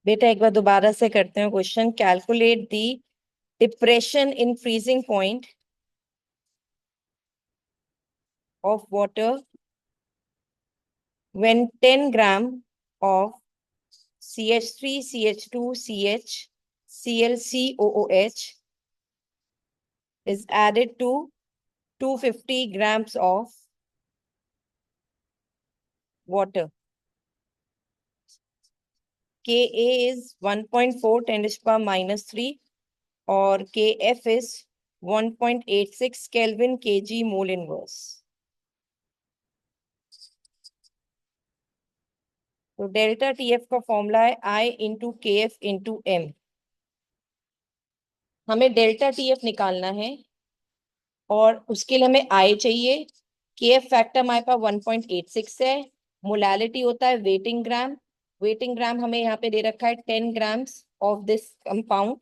बेटा एक बार दोबारा से करते हैं question. Calculate the depression in freezing point of water when 10 gram of CH3 CH2 CH ClCOOH is added to 250 grams of water. Ka is 1.4 10 to the power -3 और Kf is 1.86 Kelvin kg mole inverse. तो delta TF का formula है I into KF into M। हमें delta TF निकालना है और उसके लिए हमें I चाहिए। KF फैक्टर हमारे पास 1.86 है। मोलैलिटी होता है वेटिंग ग्राम। वेटिंग ग्राम हमें यहाँ पे दे रखा है 10 ग्राम्स ऑफ दिस कंपाउंड,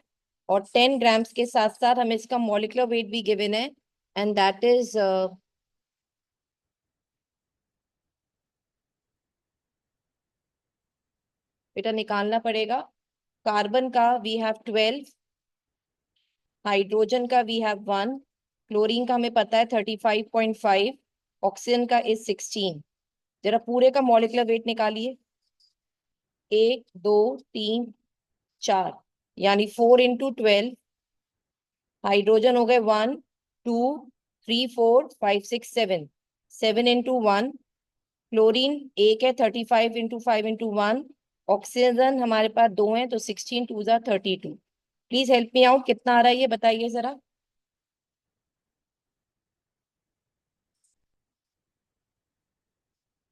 और 10 ग्राम्स के साथ साथ हमें इसका मॉलिक्यूलर वेट भी गिवन है, एंड दैट इज बेटा निकालना पड़ेगा। कार्बन का वी हैव 12, हाइड्रोजन का वी हैव 1, क्लोरीन का हमें पता है 35.5, ऑक्सीजन का इज 16। जरा पूरे का मॉलिक्यूलर वेट निकालिए। 1 2 3 4, यानी 4 × 12। हाइड्रोजन हो गए 1 2 3 4 5 6 7, 7 × 1। क्लोरीन एक है 35 × 5 × 1। ऑक्सीजन हमारे पास 2 हैं, तो 16 2 ज़ा 32। प्लीज हेल्प मी आउट, कितना आ रहा है ये बताइए जरा।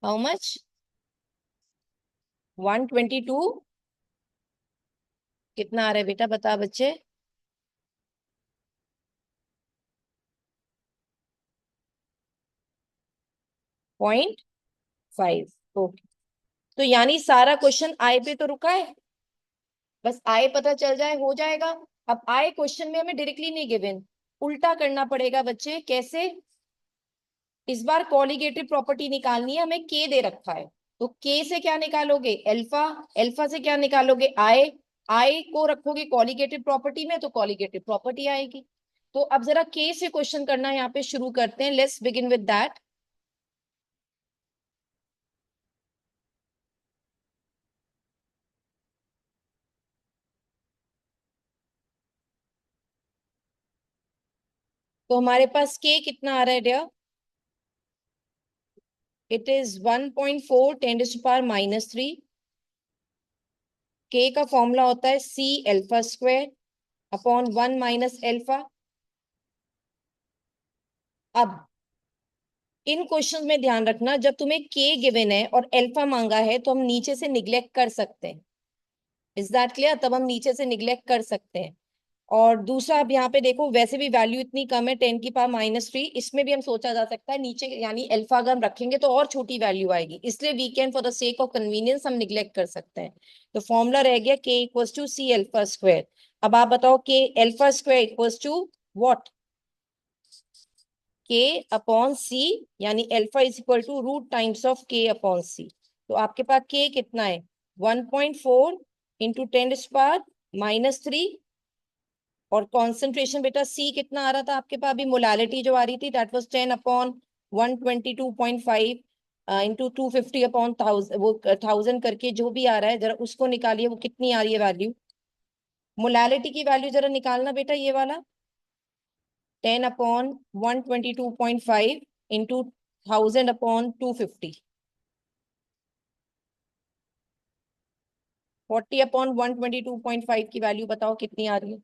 How much? 122। कितना आ रहा है बेटा, बता बच्चे। 0.5। ओके, तो यानी सारा क्वेश्चन आय पे तो रुका है, बस आय पता चल जाए हो जाएगा। अब आय क्वेश्चन में हमें डायरेक्टली नहीं गिवन, उल्टा करना पड़ेगा बच्चे। कैसे? इस बार कॉलिगेटिव प्रॉपर्टी निकालनी है, हमें के दे रखा है, तो के से क्या निकालोगे? अल्फा। अल्फा से क्या निकालोगे? आई। आई को रखोगे कॉलिगेटिव प्रॉपर्टी में, तो कॉलिगेटिव प्रॉपर्टी आएगी। तो अब जरा के से क्वेश्चन करना यहाँ पे शुरू करते हैं। Let's begin with that. तो हमारे पास के कितना आ रहा है डियर? इट इज 1.4 10⁻³ के का फॉर्मूला होता है C⁴ अपॉन 1 - अल्फा। अब इन क्वेश्चन में ध्यान रखना, जब तुम्हें के गिवन है और अल्फा मांगा है तो हम नीचे से निग्लेक्ट कर सकते हैं। Is that clear? तब हम नीचे से निग्लेक्ट कर सकते हैं। और दूसरा, अब यहाँ पे देखो वैसे भी वैल्यू इतनी कम है 10⁻³ इसमें भी हम सोचा जा सकता है नीचे, यानी अल्फा अगर हम रखेंगे तो और छोटी वैल्यू आएगी, इसलिए we can for the sake of convenience हम निग्लेक्ट कर सकते हैं। तो फॉर्मूला रह गया K = C⁴। अब आप बताओ K⁴ equals to what? K/C, यानी alpha is equal to root times of K/C। तो आपके पास K कितना है? 1.4 × 10⁻³ और कॉन्सेंट्रेशन बेटा C कितना आ रहा था आपके पास? अभी मोलालिटी जो आ रही थी दैट वाज 10/122.5 इंटू 250/1000, वो 1000 करके जो भी आ रहा है, जरा उसको निकालिए। वो कितनी आ रही है वैल्यू? मोलालिटी की वैल्यू जरा निकालना बेटा, ये वाला 10/122.5 इंटू 1000/250। 40/122.5 की वैल्यू बताओ कितनी आ रही है?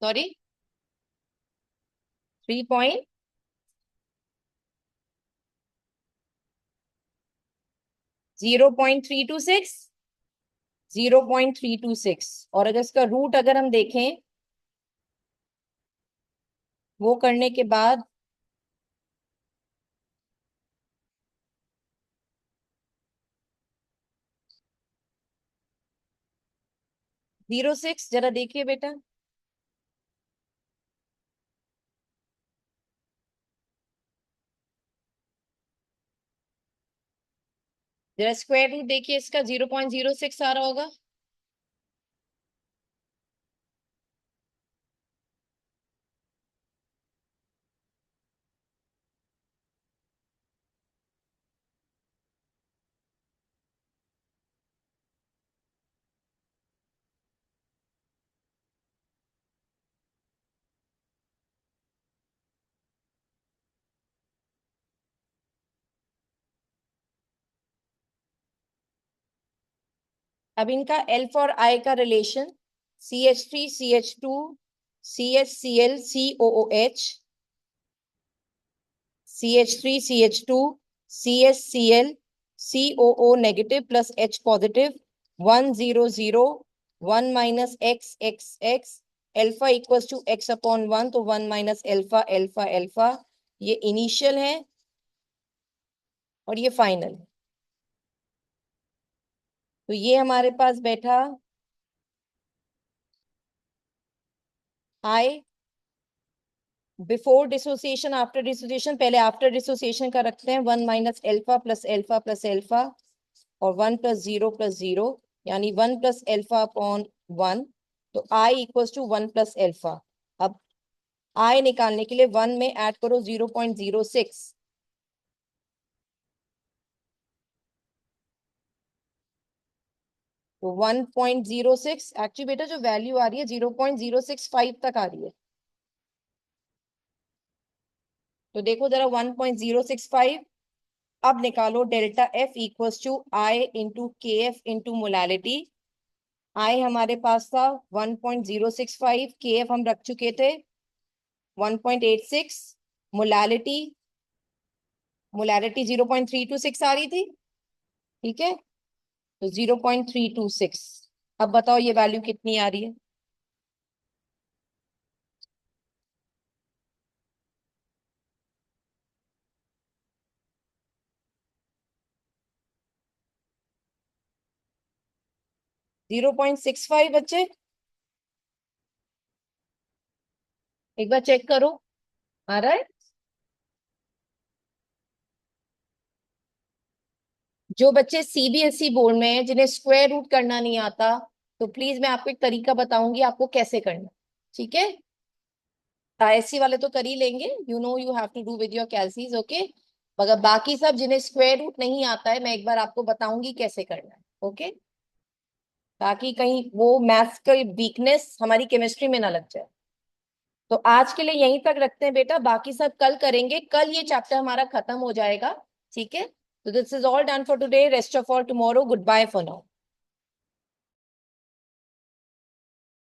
सॉरी, 3 0.326। 0.326। और अगर इसका रूट अगर हम देखें, वो करने के बाद 0.6, जरा देखिए बेटा। जरा स्क्वायर रूट देखिए, इसका 0.06 आ रहा होगा। अब इनका एल्फा और आई का relation, CH3 CH2 CHCl COOH, CH3 CH2 CHCl negative plus H positive, 1 0 0 1 minus x alpha equals to x/1, तो 1 माइनस एल्फा एल्फा एल्फा। ये इनिशियल है और ये फाइनल। तो ये हमारे पास बैठा i before dissociation, after dissociation. पहले आफ्टर डिसोसिएशन का रखते हैं, 1 minus alpha plus alpha plus alpha, और 1 प्लस 0 यानी 1 प्लस एल्फा अपॉन 1। तो I equals to 1 plus alpha. अब आई निकालने के लिए 1 में ऐड करो 0.06, तो 1.06। एक्चुअली बेटा जो वैल्यू आ रही है 0.065 तक आ रही है। तो देखो जरा 1.065। अब निकालो delta F equals to i into K F into molality. I हमारे पास था 1.065, के एफ हम रख चुके थे 1.86, मोलैलिटी मोलैलिटी 0.326 आ रही थी। ठीक है, तो 0.326। अब बताओ ये वैल्यू कितनी आ रही है। 0.65 बच्चे, एक बार चेक करो, आ रहा है। जो बच्चे सीबीएसई बोर्ड में हैं, जिन्हें स्क्वायर रूट करना नहीं आता, तो प्लीज मैं आपको एक तरीका बताऊंगी आपको कैसे करना। ठीक है, आईएससी वाले तो कर ही लेंगे, you have to do with your calyces, okay. मगर बाकी सब जिन्हें स्क्वायर रूट नहीं आता है, मैं एक बार आपको बताऊंगी कैसे करना है, ओके। ताकि कहीं वो मैथ्स का वीकनेस हमारी केमिस्ट्री में ना लग जाए। तो आज के लिए यहीं तक रखते हैं बेटा, बाकी सब कल करेंगे, कल ये चैप्टर हमारा खत्म हो जाएगा। ठीक है, तो this is all done for today, rest of all tomorrow, goodbye for now.